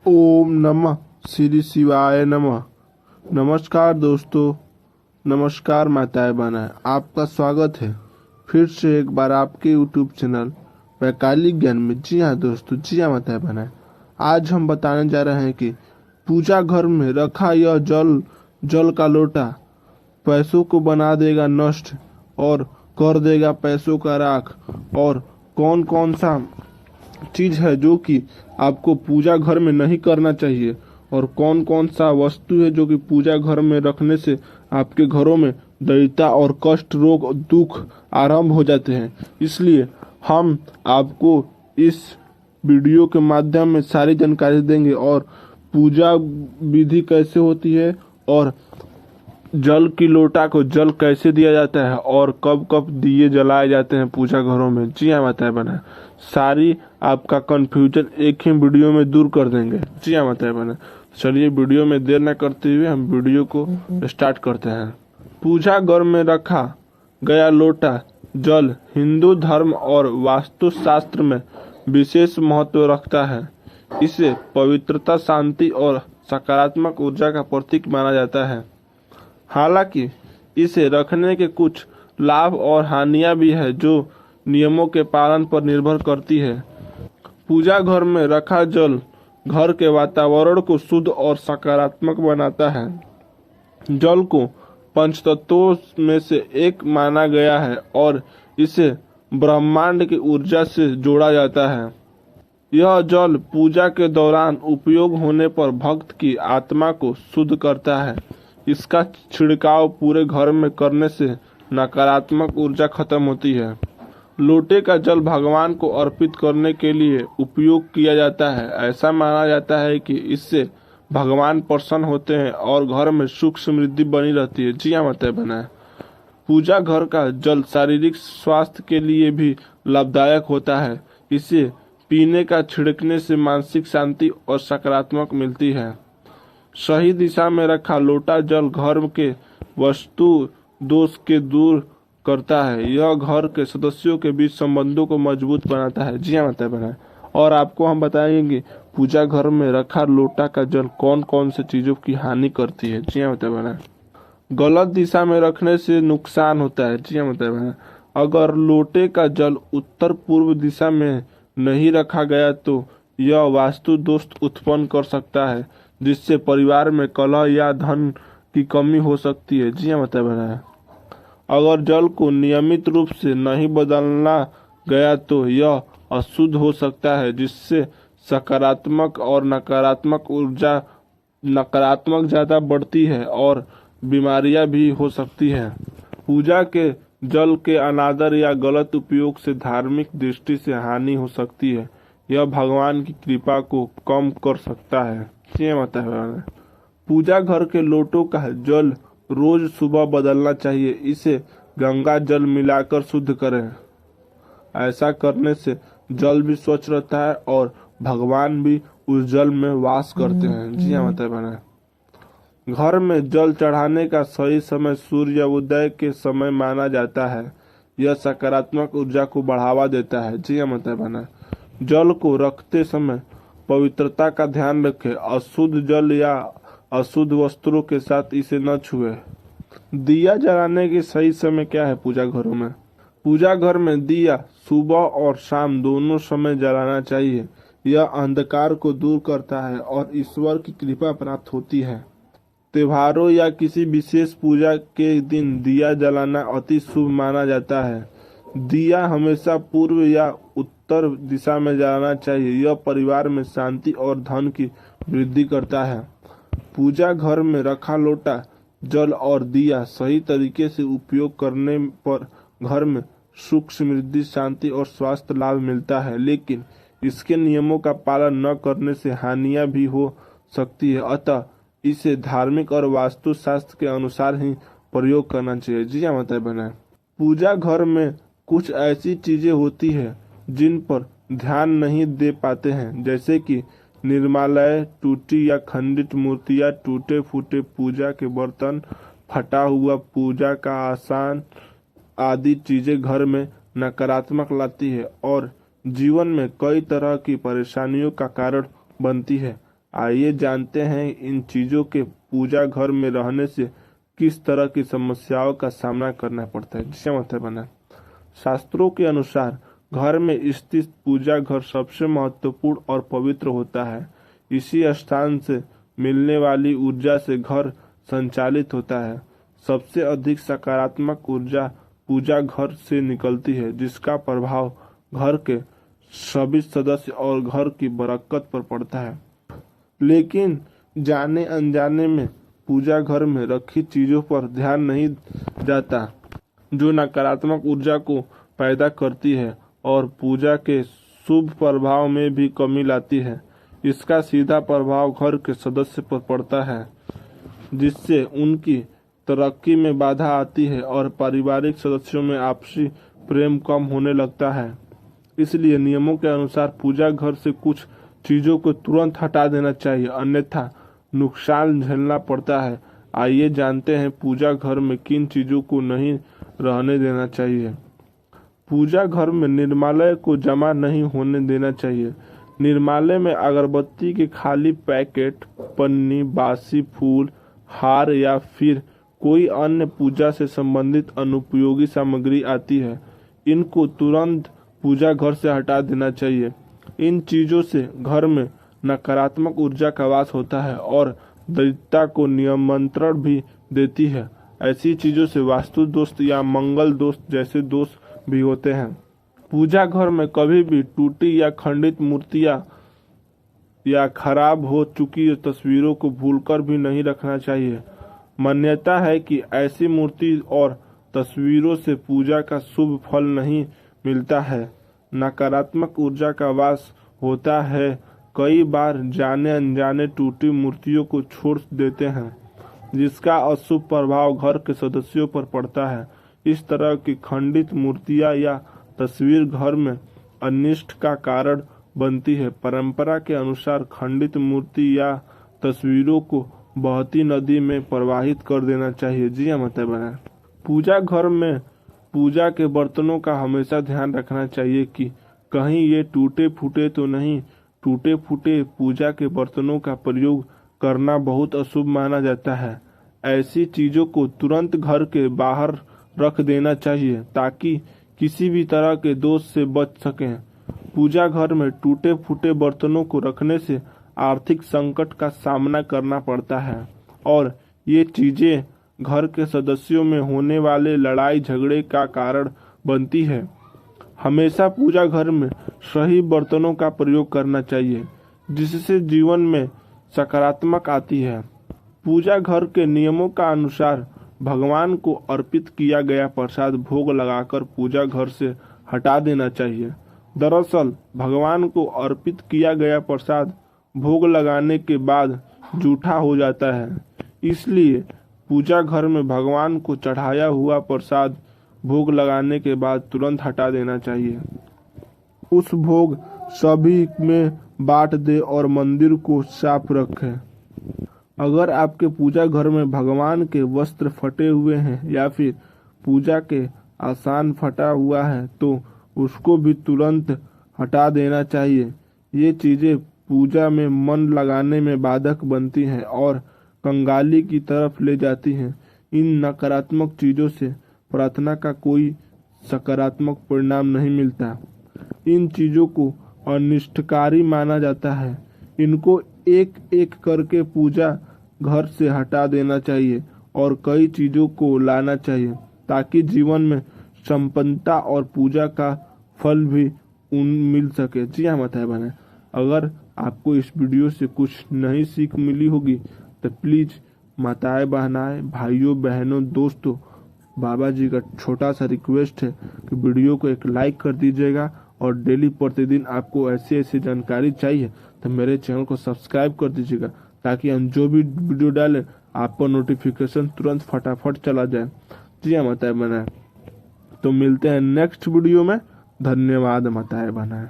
ओम नमः श्री शिवाय नमः। नमस्कार दोस्तों, नमस्कार माताएं बहनें, आपका स्वागत है फिर से एक बार आपके यूट्यूब चैनल वैकालिक ज्ञान में। जी हाँ दोस्तों, जी हाँ माताएं बहनें, आज हम बताने जा रहे हैं कि पूजा घर में रखा यह जल का लोटा पैसों को बना देगा नष्ट और कर देगा पैसों का राख। और कौन कौन सा चीज है जो कि आपको पूजा घर में नहीं करना चाहिए, और कौन कौन सा वस्तु है जो कि पूजा घर में रखने से आपके घरों में दरिद्रता और कष्ट, रोग और दुख आरंभ हो जाते हैं। इसलिए हम आपको इस वीडियो के माध्यम में सारी जानकारी देंगे, और पूजा विधि कैसे होती है, और जल की लोटा को जल कैसे दिया जाता है, और कब कब दिए जलाए जाते हैं पूजा घरों में। जी हाँ माताएं बहनें, सारी आपका कंफ्यूजन एक ही वीडियो में दूर कर देंगे। जी हाँ माताएं बहनें, चलिए वीडियो में देर न करते हुए हम वीडियो को स्टार्ट करते हैं। पूजा घर में रखा गया लोटा जल हिंदू धर्म और वास्तु शास्त्र में विशेष महत्व रखता है। इसे पवित्रता, शांति और सकारात्मक ऊर्जा का प्रतीक माना जाता है। हालांकि इसे रखने के कुछ लाभ और हानियां भी है जो नियमों के पालन पर निर्भर करती है। पूजा घर में रखा जल घर के वातावरण को शुद्ध और सकारात्मक बनाता है। जल को पंचतत्वों में से एक माना गया है और इसे ब्रह्मांड की ऊर्जा से जोड़ा जाता है। यह जल पूजा के दौरान उपयोग होने पर भक्त की आत्मा को शुद्ध करता है। इसका छिड़काव पूरे घर में करने से नकारात्मक ऊर्जा खत्म होती है। लोटे का जल भगवान को अर्पित करने के लिए उपयोग किया जाता है। ऐसा माना जाता है कि इससे भगवान प्रसन्न होते हैं और घर में सुख समृद्धि बनी रहती है। जी हाँ माताएं बहनें, पूजा घर का जल शारीरिक स्वास्थ्य के लिए भी लाभदायक होता है। इसे पीने का छिड़कने से मानसिक शांति और सकारात्मक मिलती है। सही दिशा में रखा लोटा जल घर के वस्तु दोष के दूर करता है। यह घर के सदस्यों के बीच संबंधों को मजबूत बनाता है। जी हाँ माता बहन, और आपको हम बताएंगे पूजा घर में रखा लोटा का जल कौन कौन से चीजों की हानि करती है। जी हाँ माता बहन, गलत दिशा में रखने से नुकसान होता है। जी हाँ माता बहन, अगर लोटे का जल उत्तर पूर्व दिशा में नहीं रखा गया तो यह वास्तु दोष उत्पन्न कर सकता है, जिससे परिवार में कलह या धन की कमी हो सकती है। जी हाँ माता बहन, अगर जल को नियमित रूप से नहीं बदलना गया तो यह अशुद्ध हो सकता है, जिससे सकारात्मक और नकारात्मक ऊर्जा नकारात्मक ज्यादा बढ़ती है और बीमारियां भी हो सकती है। पूजा के जल के अनादर या गलत उपयोग से धार्मिक दृष्टि से हानि हो सकती है। यह भगवान की कृपा को कम कर सकता है। जी माता है, पूजा घर के लोटों का जल रोज सुबह बदलना चाहिए। इसे गंगा जल मिलाकर शुद्ध करें। ऐसा करने से जल भी स्वच्छ रहता है और भगवान भी उस जल में वास करते हैं। जी हाँ माता बहन, घर में जल चढ़ाने का सही समय सूर्य उदय के समय माना जाता है। यह सकारात्मक ऊर्जा को बढ़ावा देता है। जी हाँ माता बहन, जल को रखते समय पवित्रता का ध्यान रखें। अशुद्ध जल या अशुद्ध वस्त्रों के साथ इसे न छुए। दिया जलाने के सही समय क्या है पूजा घरों में? पूजा घर में दिया सुबह और शाम दोनों समय जलाना चाहिए। यह अंधकार को दूर करता है और ईश्वर की कृपा प्राप्त होती है। त्योहारों या किसी विशेष पूजा के दिन दिया जलाना अति शुभ माना जाता है। दिया हमेशा पूर्व या उत्तर दिशा में जलाना चाहिए। यह परिवार में शांति और धन की वृद्धि करता है। पूजा घर में रखा लोटा जल और दिया सही तरीके से उपयोग करने पर घर में सुख, समृद्धि, शांति और स्वास्थ्य लाभ मिलता है, लेकिन इसके नियमों का पालन न करने से हानियां भी हो सकती है। अतः इसे धार्मिक और वास्तु शास्त्र के अनुसार ही प्रयोग करना चाहिए। जी हाँ माता बहन, पूजा घर में कुछ ऐसी चीजें होती है जिन पर ध्यान नहीं दे पाते हैं, जैसे कि निर्मालय, टूटी या खंडित मूर्तियां, टूटे फूटे पूजा के बर्तन, फटा हुआ पूजा का आसान आदि चीजें घर में नकारात्मक लाती है और जीवन में कई तरह की परेशानियों का कारण बनती है। आइए जानते हैं इन चीजों के पूजा घर में रहने से किस तरह की समस्याओं का सामना करना पड़ता है। जिसे मतलब बना शास्त्रों के अनुसार घर में स्थित पूजा घर सबसे महत्वपूर्ण और पवित्र होता है। इसी स्थान से मिलने वाली ऊर्जा से घर संचालित होता है। सबसे अधिक सकारात्मक ऊर्जा पूजा घर से निकलती है, जिसका प्रभाव घर के सभी सदस्य और घर की बरकत पर पड़ता है। लेकिन जाने अनजाने में पूजा घर में रखी चीजों पर ध्यान नहीं जाता, जो नकारात्मक ऊर्जा को पैदा करती है और पूजा के शुभ प्रभाव में भी कमी लाती है। इसका सीधा प्रभाव घर के सदस्य पर पड़ता है, जिससे उनकी तरक्की में बाधा आती है और पारिवारिक सदस्यों में आपसी प्रेम कम होने लगता है। इसलिए नियमों के अनुसार पूजा घर से कुछ चीजों को तुरंत हटा देना चाहिए, अन्यथा नुकसान झेलना पड़ता है। आइए जानते हैं पूजा घर में किन चीजों को नहीं रहने देना चाहिए। पूजा घर में निर्माल्य को जमा नहीं होने देना चाहिए। निर्माल्य में अगरबत्ती के खाली पैकेट, पन्नी, बासी फूल, हार या फिर कोई अन्य पूजा से संबंधित अनुपयोगी सामग्री आती है। इनको तुरंत पूजा घर से हटा देना चाहिए। इन चीजों से घर में नकारात्मक ऊर्जा का वास होता है और दैत्यता को नियंत्रण भी देती है। ऐसी चीजों से वास्तु दोष या मंगल दोष जैसे दोष भी होते हैं। पूजा घर में कभी भी टूटी या खंडित मूर्तियां या खराब हो चुकी तस्वीरों को भूलकर भी नहीं रखना चाहिए। मान्यता है कि ऐसी मूर्ति और तस्वीरों से पूजा का शुभ फल नहीं मिलता है, नकारात्मक ऊर्जा का वास होता है। कई बार जाने अनजाने टूटी मूर्तियों को छोड़ देते हैं, जिसका अशुभ प्रभाव घर के सदस्यों पर पड़ता है। इस तरह की खंडित मूर्तियां या तस्वीर घर में अनिष्ट का कारण बनती है। परंपरा के अनुसार खंडित मूर्ति या तस्वीरों को बहती नदी में प्रवाहित कर देना चाहिए। जी हाँ मतलब बना पूजा घर में पूजा के बर्तनों का हमेशा ध्यान रखना चाहिए कि कहीं ये टूटे फूटे तो नहीं। टूटे फूटे पूजा के बर्तनों का प्रयोग करना बहुत अशुभ माना जाता है। ऐसी चीजों को तुरंत घर के बाहर रख देना चाहिए ताकि किसी भी तरह के दोष से बच सकें। पूजा घर में टूटे फूटे बर्तनों को रखने से आर्थिक संकट का सामना करना पड़ता है और ये चीजें घर के सदस्यों में होने वाले लड़ाई झगड़े का कारण बनती है। हमेशा पूजा घर में सही बर्तनों का प्रयोग करना चाहिए, जिससे जीवन में सकारात्मक आती है। पूजा घर के नियमों का अनुसार भगवान को अर्पित किया गया प्रसाद भोग लगाकर पूजा घर से हटा देना चाहिए। दरअसल भगवान को अर्पित किया गया प्रसाद भोग लगाने के बाद जूठा हो जाता है, इसलिए पूजा घर में भगवान को चढ़ाया हुआ प्रसाद भोग लगाने के बाद तुरंत हटा देना चाहिए। उस भोग सभी में बांट दे और मंदिर को साफ रखें। अगर आपके पूजा घर में भगवान के वस्त्र फटे हुए हैं या फिर पूजा के आसन फटा हुआ है तो उसको भी तुरंत हटा देना चाहिए। ये चीजें पूजा में मन लगाने में बाधक बनती हैं और कंगाली की तरफ ले जाती हैं। इन नकारात्मक चीजों से प्रार्थना का कोई सकारात्मक परिणाम नहीं मिलता। इन चीजों को अनिष्टकारी माना जाता है। इनको एक एक करके पूजा घर से हटा देना चाहिए और कई चीजों को लाना चाहिए ताकि जीवन में संपन्नता और पूजा का फल भी मिल सके। जी हाँ माताएं बहनें, अगर आपको इस वीडियो से कुछ नई सीख मिली होगी तो प्लीज़ माताएं बहनाएं भाइयों बहनों दोस्तों, बाबा जी का छोटा सा रिक्वेस्ट है कि वीडियो को एक लाइक कर दीजिएगा और डेली प्रतिदिन आपको ऐसी ऐसी जानकारी चाहिए तो मेरे चैनल को सब्सक्राइब कर दीजिएगा ताकि हम जो भी वीडियो डालें आपको नोटिफिकेशन तुरंत फटाफट चला जाए। जी हाँ माताएं बहनाएं, तो मिलते हैं नेक्स्ट वीडियो में। धन्यवाद माताएं बहनाएं।